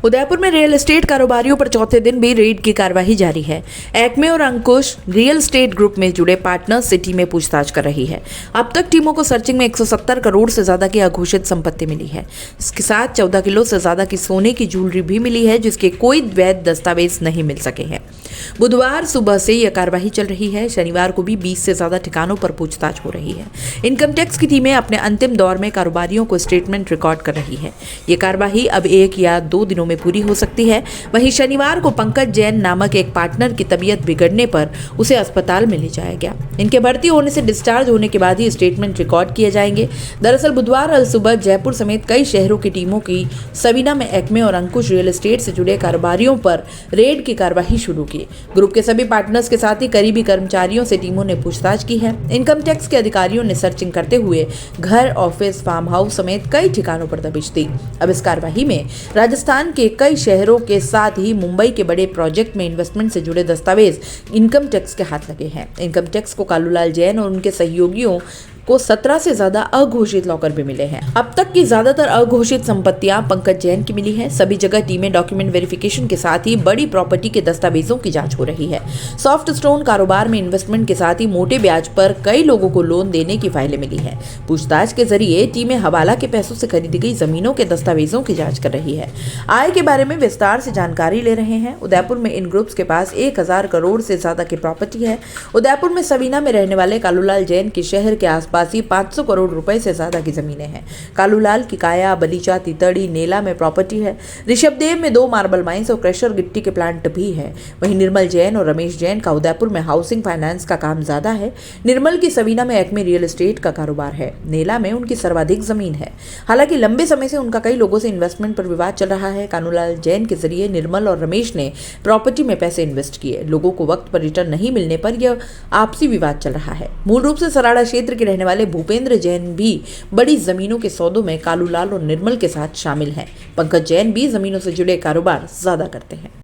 उदयपुर में real estate कारोबारियों पर चौथे दिन भी रेड की कार्रवाई जारी है। एक्मे और अंकुश रियल एस्टेट ग्रुप में जुड़े पार्टनर्स से टीमें पूछताछ कर रही है। अब तक टीमों को सर्चिंग में 170 करोड़ से ज्यादा की अघोषित संपत्ति मिली है। इसके साथ 14 किलो से ज्यादा की सोने की ज्वेलरी भी मिली है, जिसके कोई वैध दस्तावेज नहीं मिल सके हैं। बुधवार सुबह से यह कार्रवाई चल रही है। शनिवार को भी 20 से ज्यादा ठिकानों पर पूछताछ हो रही है। इनकम टैक्स की टीमें अपने अंतिम दौर में कारोबारियों को स्टेटमेंट रिकॉर्ड कर रही है। ये कार्रवाई अब 1 या 2 दिनों में पूरी हो सकती है। वहीं शनिवार को पंकज जैन नामक एक पार्टनर की तबीयत बिगड़ने पर उसे अस्पताल में ले जाया गया। इनके भर्ती होने से डिस्चार्ज होने के बाद ही स्टेटमेंट रिकॉर्ड किए जाएंगे। दरअसल बुधवार अल सुबह जयपुर समेत कई शहरों की टीमों की सवीना में एक्मे और अंकुश रियल एस्टेट से जुड़े कारोबारियों पर रेड की कार्रवाई शुरू की। ग्रुप के सभी पार्टनर्स के साथ ही करीबी कर्मचारियों से टीमों ने पूछताछ की है। इनकम टैक्स के अधिकारियों ने सर्चिंग करते हुए घर, ऑफिस, फार्म हाउस समेत कई ठिकानों पर दबिश दी। अब इस कार्रवाई में राजस्थान के कई शहरों के साथ ही मुंबई के बड़े प्रोजेक्ट में इन्वेस्टमेंट से जुड़े दस्तावेज इनकम टैक्स के हाथ लगे हैं। इनकम टैक्स को कालूलाल जैन और उनके सहयोगियों को 17 से ज्यादा अघोषित लॉकर भी मिले हैं। अब तक की ज्यादातर अघोषित संपत्तियां पंकज जैन की मिली है। सभी जगह टीमें डॉक्यूमेंट वेरिफिकेशन के साथ ही बड़ी प्रॉपर्टी के दस्तावेजों की जांच हो रही है। सॉफ्ट स्टोन कारोबार में इन्वेस्टमेंट के साथ ही मोटे ब्याज पर कई लोगों को लोन देने की फाइलें मिली है। पूछताछ के जरिए टीमें हवाला के पैसों से खरीदी गई जमीनों के दस्तावेजों की जाँच कर रही है। आय के बारे में विस्तार से जानकारी ले रहे हैं। उदयपुर में इन ग्रुप्स के पास 1000 करोड़ से ज्यादा की प्रॉपर्टी है। उदयपुर में सवीना में रहने वाले कालूलाल जैन के शहर के आसपास 500 करोड़ रुपए से ज्यादा की जमीनें हैं। कालूलाल की काया, बलीचा, तितड़ी, नेला में प्रॉपर्टी है। ऋषभदेव में 2 मार्बल माइंस और क्रशर गिट्टी के प्लांट भी है। वहीं निर्मल जैन और रमेश जैन का उदयपुर में हाउसिंग फाइनेंस का काम ज्यादा है। निर्मल की सवीना में एक्मे रियल एस्टेट का कारोबार है। नेला में उनकी सर्वाधिक जमीन है। हालांकि लंबे समय से उनका कई लोगों से इन्वेस्टमेंट पर विवाद चल रहा है। कालूलाल जैन के जरिए निर्मल और रमेश ने प्रॉपर्टी में पैसे इन्वेस्ट किए। लोगों को वक्त पर रिटर्न नहीं मिलने पर यह आपसी विवाद चल रहा है। मूल रूप से सराड़ा क्षेत्र के रहने वाले भूपेंद्र जैन भी बड़ी जमीनों के सौदों में कालूलाल और निर्मल के साथ शामिल हैं। पंकज जैन भी जमीनों से जुड़े कारोबार ज्यादा करते हैं।